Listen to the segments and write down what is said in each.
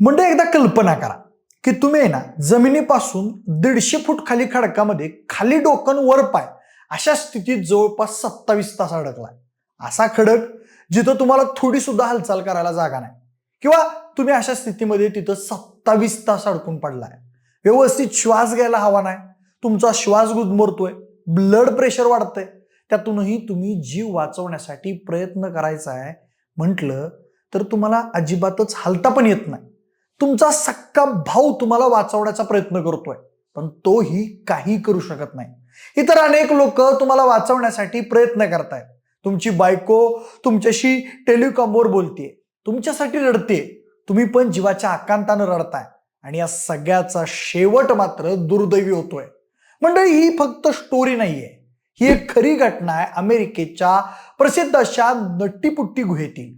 म्हणजे एकदा कल्पना करा की तुम्ही आहे ना जमिनीपासून 150 फूट खाली खडकामध्ये खाली डोकन वर पाय अशा स्थितीत जवळपास 27 तास अडकलाय. असा खडक जिथं तुम्हाला थोडी सुद्धा हालचाल करायला जागा नाही किंवा तुम्ही अशा स्थितीमध्ये तिथं 27 तास अडकून पडलाय. व्यवस्थित श्वास घ्यायला हवा नाही, तुमचा श्वास गुदमरतोय, ब्लड प्रेशर वाढतंय, त्यातूनही तुम्ही जीव वाचवण्यासाठी प्रयत्न करायचा आहे म्हटलं तर तुम्हाला अजिबातच हालता पण येत नाही. तुमचा सक्का भाऊ तुम्हाला वाचवण्याचा प्रयत्न करतोय पण तोही काही करू शकत नाही. इतर अनेक लोक तुम्हाला वाचवण्यासाठी प्रयत्न करतायत. तुमची बायको तुमच्याशी टेलिकॉमवर बोलतेय, तुमच्यासाठी रडते, तुम्ही पण जीवाच्या आकांतानं रडताय आणि या सगळ्याचा शेवट मात्र दुर्दैवी होतोय. मंडळी, ही फक्त स्टोरी नाहीये, ही एक खरी घटना आहे अमेरिकेच्या प्रसिद्ध अशा नट्टीपुट्टी गुहेतील.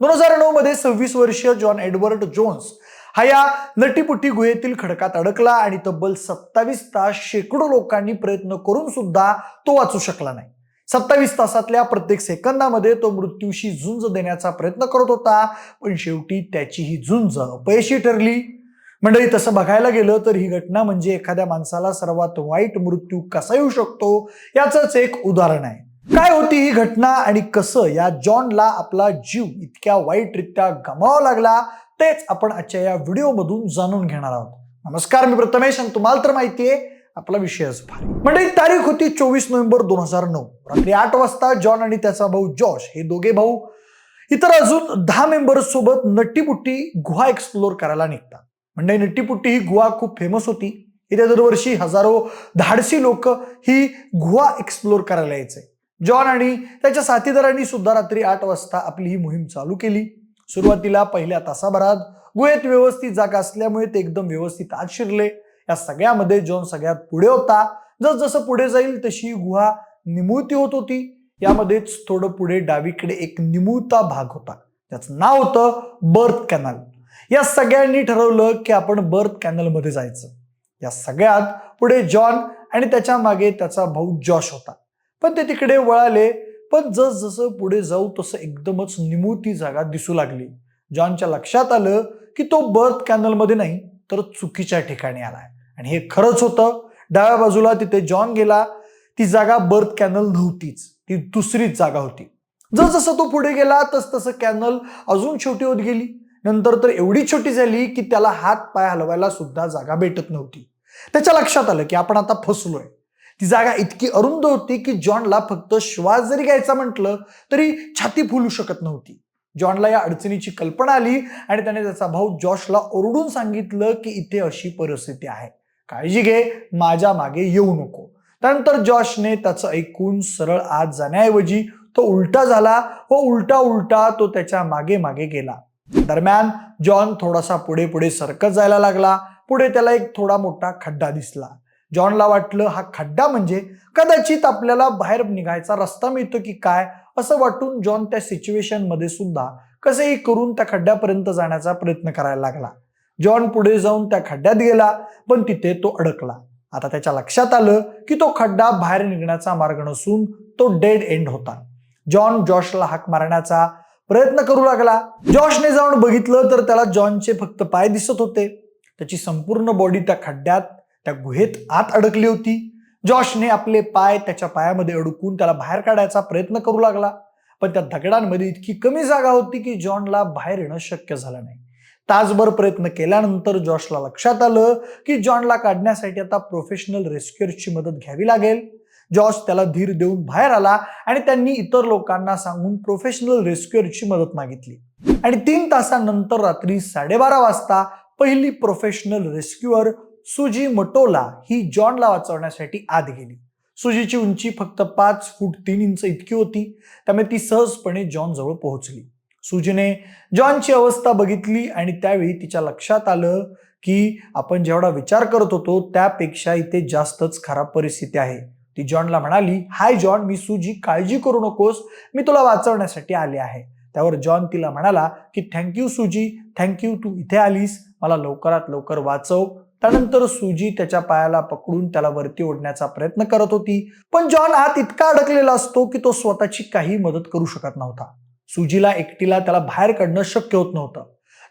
2009 मध्ये 26 वर्षीय जॉन एडवर्ड जोन्स हा या नटीपुटी गुहेतील खडकात अडकला आणि तब्बल 27 तास शेकडो लोकांनी प्रयत्न करून सुद्धा तो वाचू शकला नाही. 27 तासातल्या प्रत्येक सेकंदामध्ये तो मृत्यूशी झुंज देण्याचा प्रयत्न करत होता, पण शेवटी त्याची ही झुंज अपयशी ठरली. मंडळी, तसं बघायला गेलं तर ही घटना म्हणजे एखाद्या माणसाला सर्वात वाईट मृत्यू कसा येऊ शकतो याचंच एक उदाहरण आहे. काय होती ही घटना आणि कसं या जॉनला आपला जीव इतक्या वाईटरित्या गमावावा लागला तेच आपण आजच्या या व्हिडिओमधून जाणून घेणार आहोत. नमस्कार, मी प्रथमेश आणि तुम्हाला तर माहितीये आपला विषयच भारी. म्हणजे तारीख होती 24 नोव्हेंबर 2009. रात्री 8 वाजता जॉन आणि त्याचा भाऊ जॉश हे दोघे भाऊ इतर अजून 10 मेंबर्स सोबत नट्टीपुट्टी गुहा एक्सप्लोर करायला निघतात. म्हणजे नट्टीपुट्टी ही गुहा खूप फेमस होती. इथे दरवर्षी हजारो धाडसी लोक ही गुहा एक्सप्लोर करायला यायचे. जॉन आणि त्याच्या साथीदारांनी सुद्धा रात्री 8 वाजता आपली ही मोहीम चालू केली. सुरुवातीला पहिल्या तासाभरात गुहेत व्यवस्थित जागा असल्यामुळे ते एकदम व्यवस्थित आत शिरले. या सगळ्यामध्ये जॉन सगळ्यात पुढे होता. जसजसं पुढे जाईल तशी गुहा निमुळती होत होती. यामध्येच थोडं पुढे डावीकडे एक निमुळता भाग होता, त्याचं नाव होतं बर्थ कॅनल. या सगळ्यांनी ठरवलं की आपण बर्थ कॅनल मध्ये जायचं. या सगळ्यात पुढे जॉन आणि त्याच्या मागे त्याचा भाऊ जॉश होता, पण ते तिकडे वळाले. पण जसजसं पुढे जाऊ तसं एकदमच निमुळती जागा दिसू लागली. जॉनच्या लक्षात आलं की तो बर्थ कॅनल मध्ये नाही तर चुकीच्या ठिकाणी आलाय आणि हे खरंच होतं. डाव्या बाजूला तिथे जॉन गेला, ती जागा बर्थ कॅनल नव्हतीच, ती दुसरीच जागा होती. जसजसं तो पुढे गेला तसतसं कॅनल अजून छोटी होत गेली. नंतर तर एवढी छोटी झाली की त्याला हात पाय हलवायला सुद्धा जागा भेटत नव्हती. त्याच्या लक्षात आलं की आपण आता फसलोय. ती जागा इतकी अरुंद होती की जॉनला फक्त श्वास जरी घ्यायचा म्हटलं तरी छाती फुलू शकत नव्हती. जॉनला या अडचणीची कल्पना आली आणि त्याने त्याचा भाऊ जॉशला ओरडून सांगितलं की इथे अशी परिस्थिती आहे, काळजी घे, माझ्या मागे येऊ नको. त्यानंतर जॉशने त्याचं ऐकून सरळ आत जाण्याऐवजी तो उलटा झाला व उलटा उलटा तो त्याच्या मागे मागे गेला. दरम्यान जॉन थोडासा पुढे पुढे सरकत जायला लागला. पुढे त्याला एक थोडा मोठा खड्डा दिसला. जॉनला वाटलं हा खड्डा म्हणजे कदाचित आपल्याला बाहेर निघायचा रस्ता मिळतो की काय, असं वाटून जॉन त्या सिच्युएशन मध्ये सुद्धा कसेही करून त्या खड्ड्यापर्यंत जाण्याचा प्रयत्न करायला लागला. जॉन पुढे जाऊन त्या खड्ड्यात गेला पण तिथे तो अडकला. आता त्याच्या लक्षात आलं की तो खड्डा बाहेर निघण्याचा मार्ग नसून तो डेड एंड होता. जॉन जॉशला हाक मारण्याचा प्रयत्न करू लागला. जॉशने जाऊन बघितलं तर त्याला जॉनचे फक्त पाय दिसत होते. त्याची संपूर्ण बॉडी त्या खड्ड्यात, त्या गुहेत आत अडकली होती. जॉशने आपले पाय त्याच्या पायामध्ये अडकून त्याला बाहेर काढायचा प्रयत्न करू लागला, पण त्या दगडांमध्ये इतकी कमी जागा होती की जॉनला बाहेर येणं शक्य झालं नाही. तासभर प्रयत्न केल्यानंतर जॉशला लक्षात आलं की जॉनला काढण्यासाठी आता प्रोफेशनल रेस्क्यूअरची मदत घ्यावी लागेल. जॉश त्याला धीर देऊन बाहेर आला आणि त्यांनी इतर लोकांना सांगून प्रोफेशनल रेस्क्यूअरची मदत मागितली. आणि 3 तासानंतर रात्री 12:30 वाजता पहिली प्रोफेशनल रेस्क्यूअर सुजी मटोला ही जॉनला वाचवण्यासाठी आत गेली. सुजीची उंची फक्त 5 फूट 3 इंच इतकी होती, त्यामुळे ती सहजपणे जॉन जवळ पोहोचली. सुजीने जॉनची अवस्था बघितली आणि त्यावेळी तिच्या लक्षात आलं की आपण जेवढा विचार करत होतो त्यापेक्षा इथे जास्तच खराब परिस्थिती आहे. ती जॉनला म्हणाली, हाय जॉन, मी सुजी, काळजी करू नकोस, मी तुला वाचवण्यासाठी आले आहे. त्यावर जॉन तिला म्हणाला की थँक्यू सुजी, थँक्यू, तू इथे आलीस, मला लवकरात लवकर वाचव. त्यानंतर सुजी त्याच्या पायाला पकडून त्याला वरती ओढण्याचा प्रयत्न करत होती, पण जॉन आत इतका अडकलेला असतो की तो स्वतःची काही मदत करू शकत नव्हता. सुजीला एकटीला त्याला बाहेर काढणं शक्य होत नव्हतं.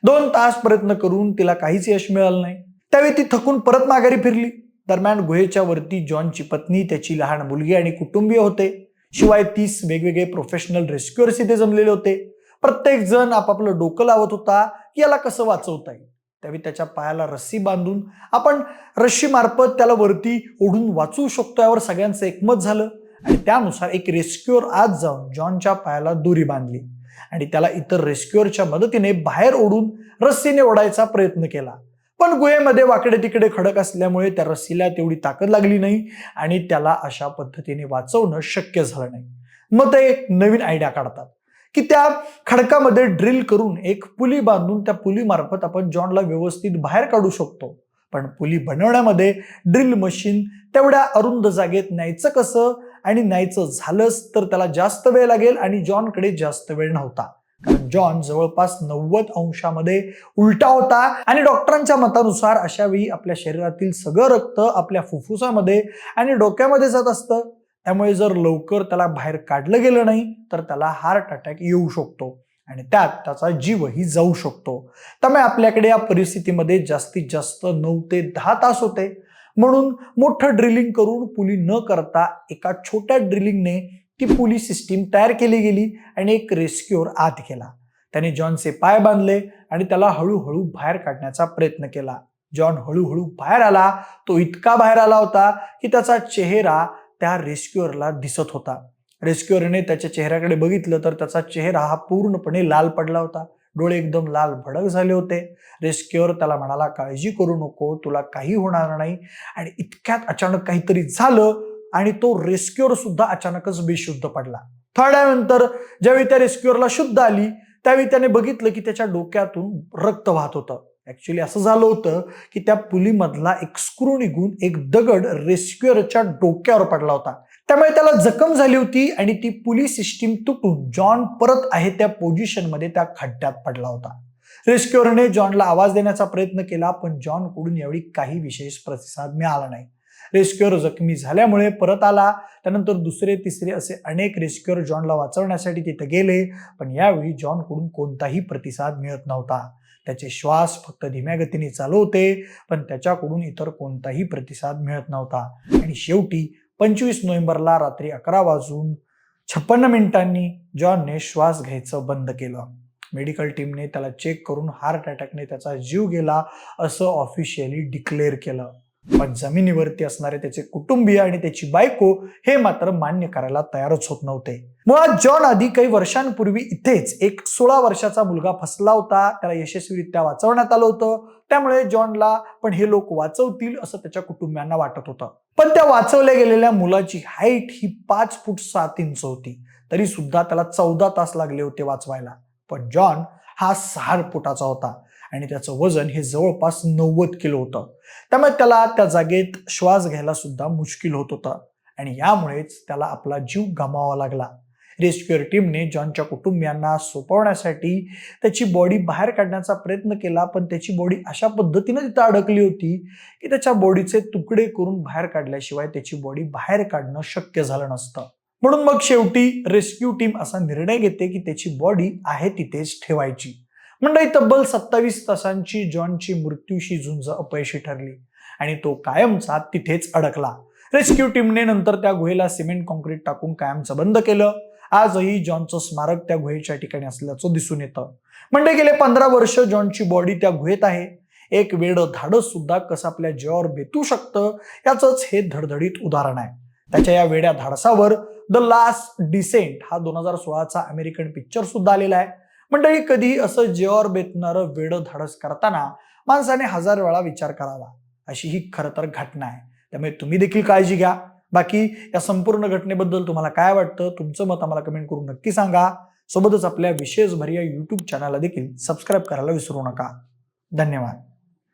2 तास प्रयत्न करून तिला काहीच यश मिळालं नाही. त्यावेळी ती थकून परत माघारी फिरली. दरम्यान गुहेच्या वरती जॉनची पत्नी, त्याची लहान मुलगी आणि कुटुंबीय होते. शिवाय 30 वेगवेगळे प्रोफेशनल रेस्क्युअर्स इथे जमलेले होते. प्रत्येक जण आपापलं डोकं लावत होता की याला कसं वाचवता येईल. त्यावेळी त्याच्या पायाला रस्सी बांधून आपण रस्सी मार्फत त्याला वरती ओढून वाचवू शकतो यावर सगळ्यांचं एकमत झालं आणि त्यानुसार एक रेस्क्युअर आत जाऊन जॉनच्या पायाला दोरी बांधली आणि त्याला इतर रेस्क्युअरच्या मदतीने बाहेर ओढून रस्सीने ओढायचा प्रयत्न केला. पण गुहेमध्ये वाकडे तिकडे खडक असल्यामुळे त्या रस्सीला तेवढी ताकद लागली नाही आणि त्याला अशा पद्धतीने वाचवणं शक्य झालं नाही. मग ते एक नवीन आयडिया काढतात की त्या खडकामध्ये ड्रिल करून एक पुली बांधून त्या पुलीमार्फत आपण जॉनला व्यवस्थित बाहेर काढू शकतो. पण पुली बनवण्यामध्ये ड्रिल मशीन तेवढ्या अरुंद जागेत न्यायचं कसं आणि न्यायचं झालंच तर त्याला जास्त वेळ लागेल आणि जॉनकडे जास्त वेळ नव्हता. कारण जॉन जवळपास 90 अंशामध्ये उलटा होता आणि डॉक्टरांच्या मतानुसार अशा वेळी आपल्या शरीरातील सगळं रक्त आपल्या फुफ्फुसामध्ये आणि डोक्यामध्ये जात असतं. त्यामुळे जर लवकर त्याला बाहेर काढलं गेलं नाही तर त्याला हार्ट अटॅक येऊ शकतो आणि त्यात त्याचा जीवही जाऊ शकतो. त्यामुळे आपल्याकडे या परिस्थितीमध्ये जास्तीत जास्त 9 ते 10 तास होते. म्हणून मोठं ड्रिलिंग करून पुली न करता एका छोट्या ड्रिलिंगने ती पुली सिस्टीम तयार केली गेली आणि एक रेस्क्युअर आत गेला. त्याने जॉनचे पाय बांधले आणि त्याला हळूहळू बाहेर काढण्याचा प्रयत्न केला. जॉन हळूहळू बाहेर आला. तो इतका बाहेर आला होता की त्याचा चेहरा त्या रेस्क्युअरला दिसत होता. रेस्क्युअरने त्याच्या चेहऱ्याकडे बघितलं तर त्याचा चेहरा हा पूर्णपणे लाल पडला होता. डोळे एकदम लाल भडक झाले होते. रेस्क्युअर त्याला म्हणाला, काळजी करू नको, तुला काही होणार नाही. आणि इतक्यात अचानक काहीतरी झालं आणि तो रेस्क्युअर सुद्धा अचानकच बेशुद्ध पडला. थोड्यानंतर ज्यावेळी त्या रेस्क्युअरला शुद्ध आली त्यावेळी त्याने बघितलं की त्याच्या डोक्यातून रक्त वाहत होतं. ऍक्च्युली असं झालं होतं की त्या पुलीमधला एक स्क्रू निघून एक दगड रेस्क्युअरच्या डोक्यावर पडला होता. त्यामुळे त्याला जखम झाली होती आणि ती पुली सिस्टीम तुटून जॉन परत आहे त्या पोझिशनमध्ये त्या खड्ड्यात पडला होता. रेस्क्युअरने जॉनला आवाज देण्याचा प्रयत्न केला पण जॉनकडून यावेळी काही विशेष प्रतिसाद मिळाला नाही. रेस्क्युअर जखमी झाल्यामुळे परत आला. त्यानंतर दुसरे तिसरे असे अनेक रेस्क्युअर जॉनला वाचवण्यासाठी तिथे गेले पण यावेळी जॉनकडून कोणताही प्रतिसाद मिळत नव्हता. त्याचे श्वास फक्त धीम्या गतीने चालू होते पण त्याच्याकडून इतर कोणताही प्रतिसाद मिळत नव्हता. आणि शेवटी 25 नोव्हेंबरला रात्री 11:56 जॉनने श्वास घ्यायचं बंद केलं. मेडिकल टीमने त्याला चेक करून हार्ट अटॅकने त्याचा जीव गेला असं ऑफिशियली डिक्लेअर केलं. पण जमिनीवरती असणारे त्याचे कुटुंबीय आणि त्याची बायको हे मात्र मान्य करायला तयारच होत नव्हते. मुळात जॉन आधी काही वर्षांपूर्वी इथेच एक 16 वर्षाचा मुलगा फसला होता. त्याला यशस्वीरित्या वाचवण्यात आलं होतं. त्यामुळे जॉनला पण हे लोक वाचवतील असं त्याच्या कुटुंबियांना वाटत होतं. पण त्या वाचवल्या गेलेल्या मुलाची हाईट ही 5 फूट 7 इंच होती. तरी सुद्धा त्याला 14 तास लागले होते वाचवायला. पण जॉन हा 6 फुटाचा होता आणि त्याचं वजन हे जवळपास 90 किलो होतं. त्यामुळे त्याला त्या जागेत श्वास घ्यायला सुद्धा मुश्किल होत होतं आणि यामुळेच त्याला आपला जीव गमावावा लागला. रेस्क्युअर टीमने जॉनच्या कुटुंबियांना सोपवण्यासाठी त्याची बॉडी बाहेर काढण्याचा प्रयत्न केला पण त्याची बॉडी अशा पद्धतीने तिथं अडकली होती की त्याच्या बॉडीचे तुकडे करून बाहेर काढल्याशिवाय त्याची बॉडी बाहेर काढणं शक्य झालं नसतं. म्हणून मग शेवटी रेस्क्यू टीम असा निर्णय घेते की त्याची बॉडी आहे तिथेच ठेवायची. मंडळी, तब्बल 27 तासांची जॉनची मृत्यूशी झुंज अपयशी ठरली आणि तो कायमचा तिथेच अडकला. रेस्क्यू टीमने नंतर त्या गुहेला सिमेंट कॉन्क्रीट टाकून कायमचं बंद केलं. आजही जॉनचं स्मारक त्या गुहेच्या ठिकाणी असल्याचं दिसून येतं. म्हणजे गेले 15 वर्ष जॉनची बॉडी त्या गुहेत आहे. एक वेडं धाडस सुद्धा कसं आपल्या जीवावर बेतू शकतं याचंच हे धडधडीत उदाहरण आहे. त्याच्या या वेड्या धाडसावर द लास्ट डिसेंट हा 2016चा अमेरिकन पिक्चर सुद्धा आलेला आहे. मंडळी, कधी असं जीवावर बेतणारं वेडं धाडस करताना माणसाने 1000 वेळा विचार करावा अशी ही खरं तर घटना आहे. त्यामुळे तुम्ही देखील काळजी घ्या. बाकी या संपूर्ण घटनेबद्दल तुम्हाला काय वाटतं, तुमचं मत आम्हाला कमेंट करून नक्की सांगा. सोबतच आपल्या विशेषभर या YouTube चॅनलला देखील सबस्क्राईब करायला विसरू नका. धन्यवाद.